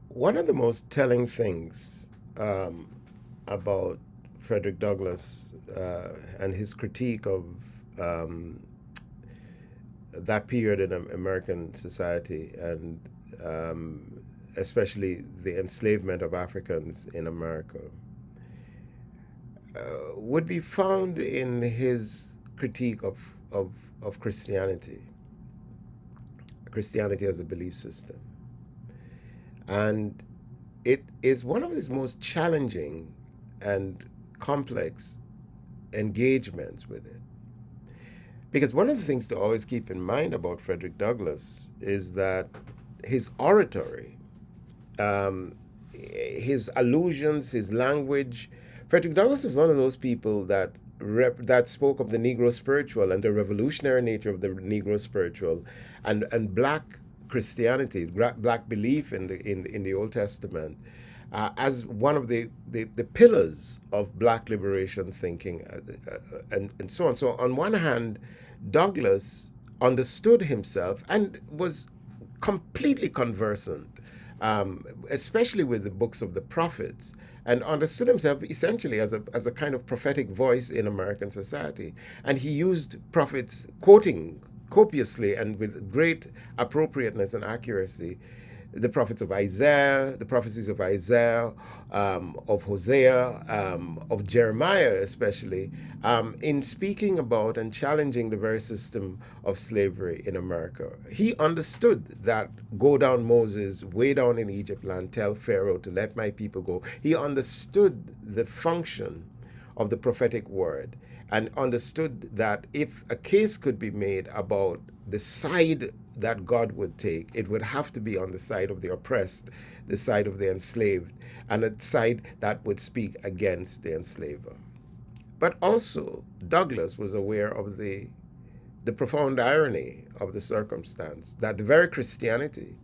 One of the most telling things about Frederick Douglass and his critique of um, that period in American society, and especially the enslavement of Africans in America, would be found in his critique of Christianity as a belief system. And it is one of his most challenging and complex engagements with it. Because one of the things to always keep in mind about Frederick Douglass is that his oratory, um, his allusions, his language. Frederick Douglass was one of those people that that spoke of the Negro spiritual and the revolutionary nature of the Negro spiritual, and black Christianity, black belief in the Old Testament, as one of the pillars of black liberation thinking, and so on. So on one hand, Douglass understood himself and was completely conversant, especially with the books of the prophets, and understood himself essentially as a kind of prophetic voice in American society. And he used prophets, quoting copiously and with great appropriateness and accuracy the prophets of Isaiah, the prophecies of Isaiah, of Hosea, of Jeremiah, especially, in speaking about and challenging the very system of slavery in America. He understood that go down Moses, way down in Egypt land, tell Pharaoh to let my people go. He understood the function of the prophetic word and understood that if a case could be made about the side that God would take, it would have to be on the side of the oppressed, the side of the enslaved, and a side that would speak against the enslaver. But also, Douglass was aware of the profound irony of the circumstance that the very Christianity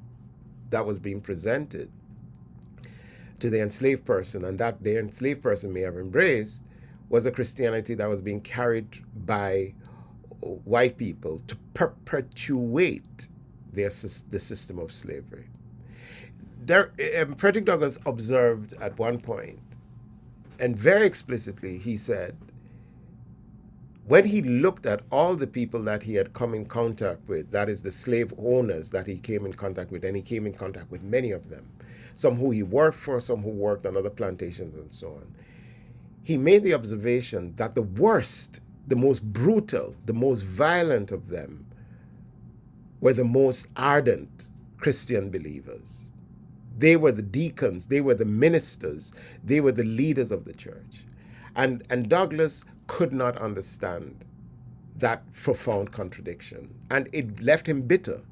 that was being presented to the enslaved person and that the enslaved person may have embraced was a Christianity that was being carried by white people to perpetuate the system of slavery. Frederick Douglass observed at one point, and very explicitly, he said, when he looked at all the people that he had come in contact with, that is, the slave owners that he came in contact with, and he came in contact with many of them, some who he worked for, some who worked on other plantations, and so on, he made the observation that the worst, the most brutal, the most violent of them were the most ardent Christian believers. They were the deacons, they were the ministers, they were the leaders of the church. And Douglass could not understand that profound contradiction, and it left him bitter.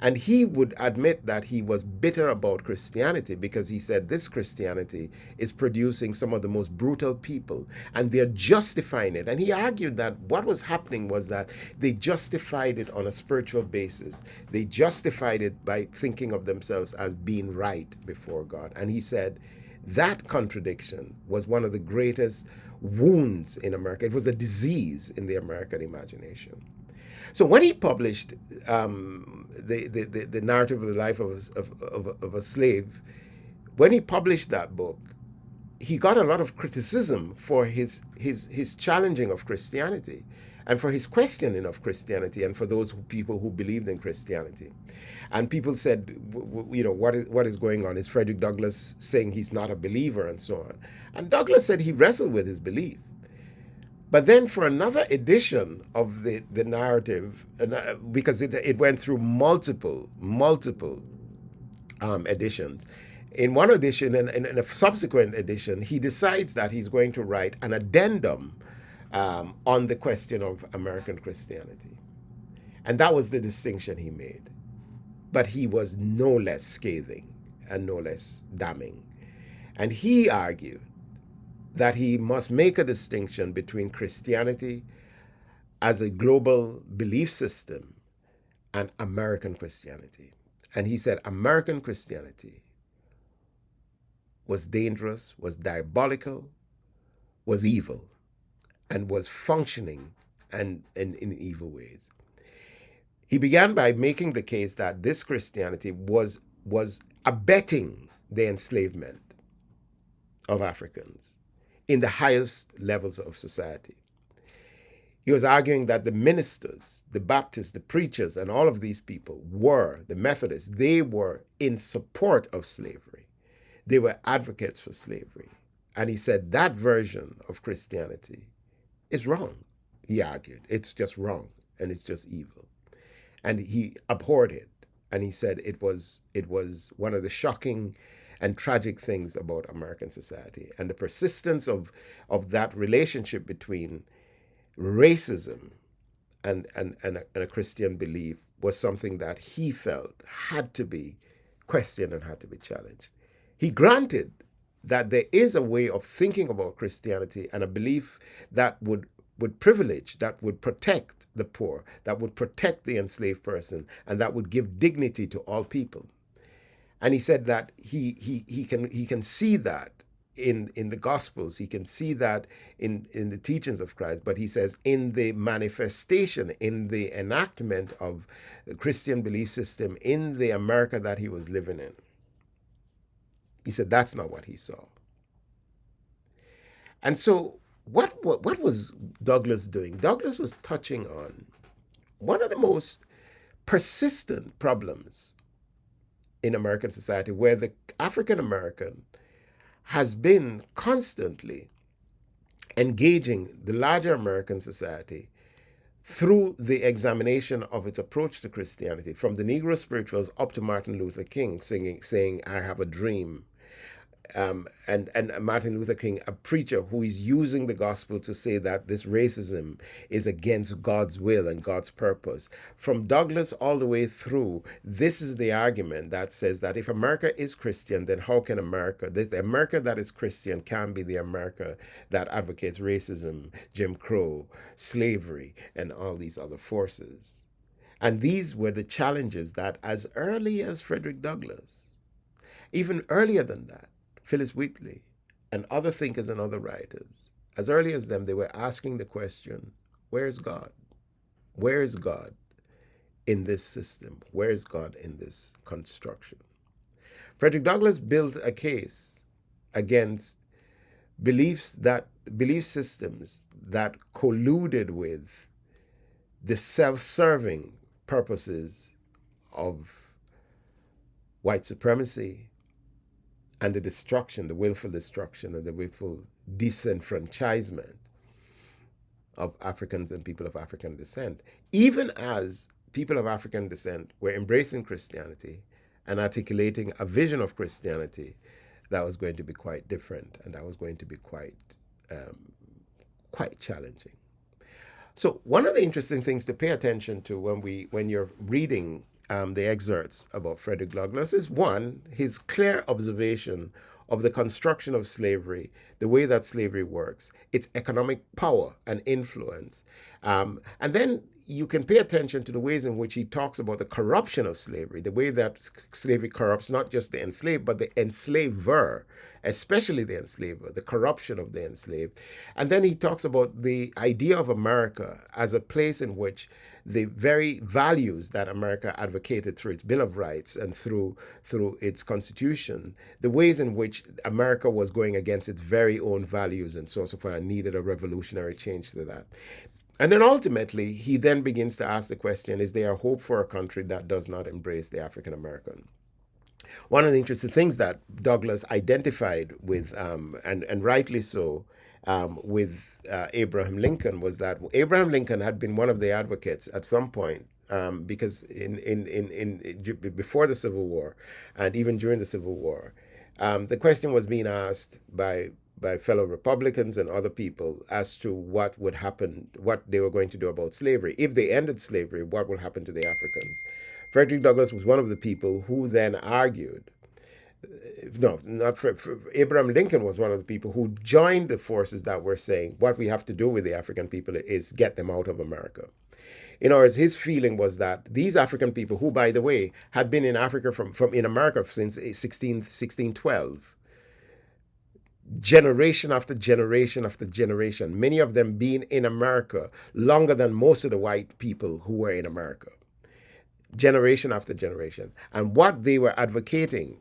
And he would admit that he was bitter about Christianity because he said this Christianity is producing some of the most brutal people and they're justifying it. And he argued that what was happening was that they justified it on a spiritual basis. They justified it by thinking of themselves as being right before God. And he said that contradiction was one of the greatest wounds in America. It was a disease in the American imagination. So when he published the narrative of the life of a slave, when he published that book, he got a lot of criticism for his challenging of Christianity and for his questioning of Christianity and for those people who believed in Christianity. And people said, what is going on? Is Frederick Douglass saying he's not a believer and so on? And Douglass said he wrestled with his belief. But then for another edition of the narrative, because it went through multiple editions, in one edition and in a subsequent edition, he decides that he's going to write an addendum on the question of American Christianity. And that was the distinction he made. But he was no less scathing and no less damning. And he argued that he must make a distinction between Christianity as a global belief system and American Christianity. And he said American Christianity was dangerous, was diabolical, was evil, and was functioning and in evil ways. He began by making the case that this Christianity was abetting the enslavement of Africans in the highest levels of society. He was arguing that the ministers, the Baptists, the preachers, and all of these people were, the Methodists, they were in support of slavery. They were advocates for slavery. And he said that version of Christianity is wrong. He argued it's just wrong and it's just evil. And he abhorred it. And he said it was one of the shocking and tragic things about American society. And the persistence of that relationship between racism and a Christian belief was something that he felt had to be questioned and had to be challenged. He granted that there is a way of thinking about Christianity and a belief that would privilege, that would protect the poor, that would protect the enslaved person, and that would give dignity to all people. And he said that he can see that in the Gospels, he can see that in the teachings of Christ, but he says in the manifestation, in the enactment of the Christian belief system in the America that he was living in, he said that's not what he saw. And so what was Douglas doing? Douglas was touching on one of the most persistent problems in American society, where the African American has been constantly engaging the larger American society through the examination of its approach to Christianity, from the Negro spirituals up to Martin Luther King saying, I have a dream. And Martin Luther King, a preacher who is using the gospel to say that this racism is against God's will and God's purpose. From Douglas all the way through, this is the argument that says that if America is Christian, then how can the America that is Christian can be the America that advocates racism, Jim Crow, slavery, and all these other forces. And these were the challenges that as early as Frederick Douglass, even earlier than that, Phyllis Wheatley, and other thinkers and other writers, as early as them, they were asking the question, where's God? Where is God in this system? Where is God in this construction? Frederick Douglass built a case against belief systems that colluded with the self-serving purposes of white supremacy, and the destruction, the willful destruction and the willful disenfranchisement of Africans and people of African descent, even as people of African descent were embracing Christianity and articulating a vision of Christianity that was going to be quite different and that was going to be quite challenging. So one of the interesting things to pay attention to when you're reading the excerpts about Frederick Douglass is, one, his clear observation of the construction of slavery, the way that slavery works, its economic power and influence. And then you can pay attention to the ways in which he talks about the corruption of slavery, the way that slavery corrupts not just the enslaved, but the enslaver, especially the enslaver, the corruption of the enslaved. And then he talks about the idea of America as a place in which the very values that America advocated through its Bill of Rights and through its Constitution, the ways in which America was going against its very own values and so forth, and needed a revolutionary change to that. And then ultimately, he then begins to ask the question, is there a hope for a country that does not embrace the African American? One of the interesting things that Douglass identified with, and rightly so, with Abraham Lincoln was that Abraham Lincoln had been one of the advocates at some point, because before the Civil War and even during the Civil War, the question was being asked by fellow Republicans and other people as to what would happen, what they were going to do about slavery. If they ended slavery, what would happen to the Africans? Frederick Douglass was one of the people who then argued, Abraham Lincoln was one of the people who joined the forces that were saying what we have to do with the African people is get them out of America. In other words, his feeling was that these African people, who, by the way, had been in Africa in America since 1612, generation after generation after generation, many of them being in America longer than most of the white people who were in America, generation after generation. And what they were advocating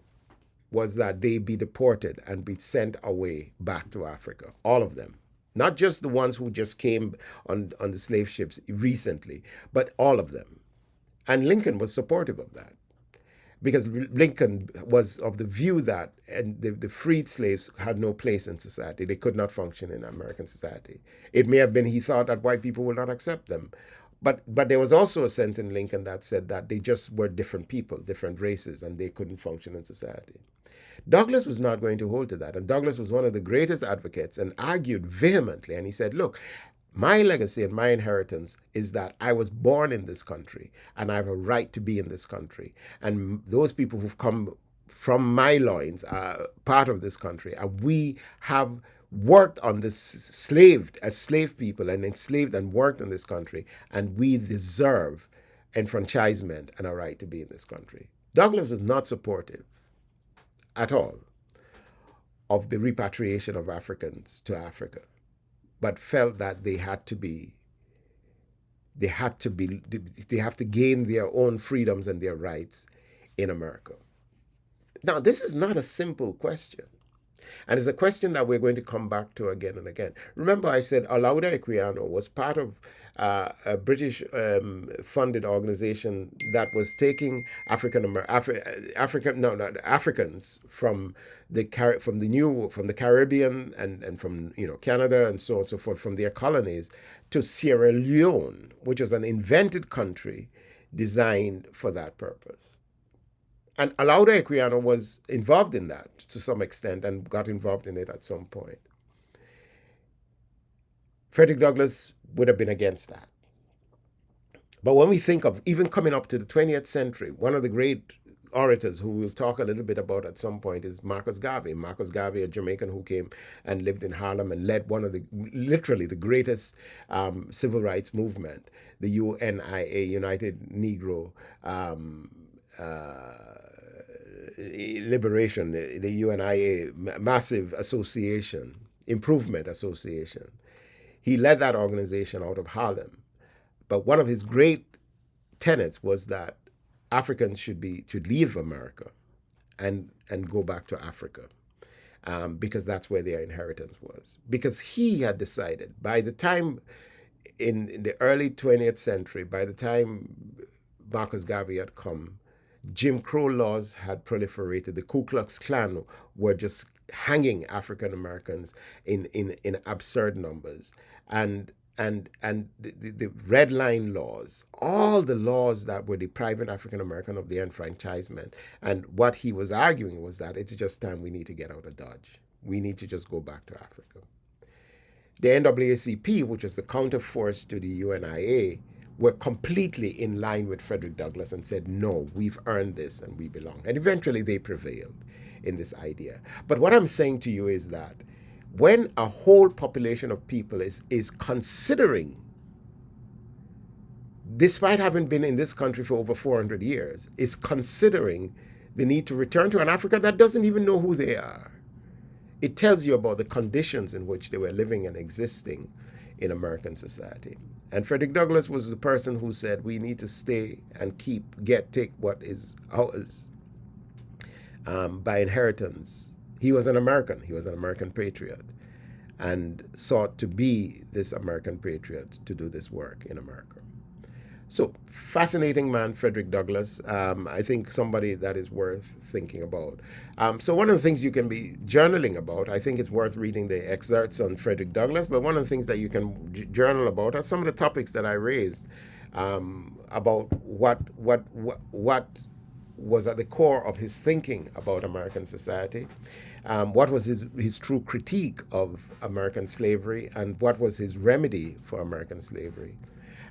was that they be deported and be sent away back to Africa. All of them. Not just the ones who just came on the slave ships recently, but all of them. And Lincoln was supportive of that, because Lincoln was of the view that and the freed slaves had no place in society. They could not function in American society. It may have been he thought that white people would not accept them. But there was also a sense in Lincoln that said that they just were different people, different races, and they couldn't function in society. Douglass was not going to hold to that. And Douglass was one of the greatest advocates and argued vehemently. And he said, look, my legacy and my inheritance is that I was born in this country and I have a right to be in this country. And those people who've come from my loins are part of this country. And we have worked on this as slave people and enslaved and worked in this country. And we deserve enfranchisement and a right to be in this country. Douglass was not supportive at all of the repatriation of Africans to Africa, but felt that they have to gain their own freedoms and their rights in America. Now, this is not a simple question. And it's a question that we're going to come back to again and again. Remember, I said Olaudah Equiano was part of a British funded organization that was taking Africans from the Caribbean and from Canada and so on and so forth, from their colonies to Sierra Leone, which was an invented country designed for that purpose. And Olaudah Equiano was involved in that to some extent and got involved in it at some point. Frederick Douglass would have been against that. But when we think of even coming up to the 20th century, one of the great orators who we'll talk a little bit about at some point is Marcus Garvey. Marcus Garvey, a Jamaican who came and lived in Harlem and led one of literally the greatest civil rights movement, the UNIA, United Negro Liberation, the UNIA, massive association, improvement association. He led that organization out of Harlem. But one of his great tenets was that Africans should leave America and go back to Africa, because that's where their inheritance was. Because he had decided by the time in the early 20th century, by the time Marcus Garvey had come, Jim Crow laws had proliferated. The Ku Klux Klan were just hanging African Americans in absurd numbers, and the Red Line laws, all the laws that were depriving African American of their enfranchisement. And what he was arguing was that it's just time we need to get out of Dodge. We need to just go back to Africa. The NAACP, which was the counterforce to the UNIA, were completely in line with Frederick Douglass and said, no, we've earned this and we belong. And eventually they prevailed in this idea. But what I'm saying to you is that when a whole population of people is considering, despite having been in this country for over 400 years, is considering the need to return to an Africa that doesn't even know who they are, it tells you about the conditions in which they were living and existing in American society. And Frederick Douglass was the person who said, we need to stay and take what is ours by inheritance. He was an American. He was an American patriot and sought to be this American patriot to do this work in America. So, fascinating man, Frederick Douglass. I think somebody that is worth thinking about. So one of the things you can be journaling about, I think it's worth reading the excerpts on Frederick Douglass, but one of the things that you can journal about are some of the topics that I raised about what was at the core of his thinking about American society, what was his true critique of American slavery, and what was his remedy for American slavery.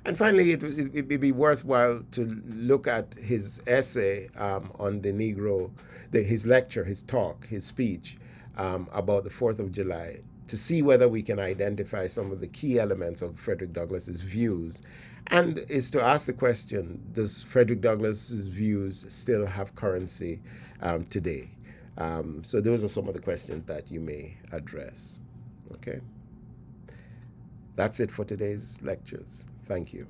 And finally, it'd be worthwhile to look at his essay on the Negro, his lecture, his talk, his speech about the 4th of July, to see whether we can identify some of the key elements of Frederick Douglass's views, and is to ask the question, does Frederick Douglass's views still have currency today? So those are some of the questions that you may address. Okay? That's it for today's lectures. Thank you.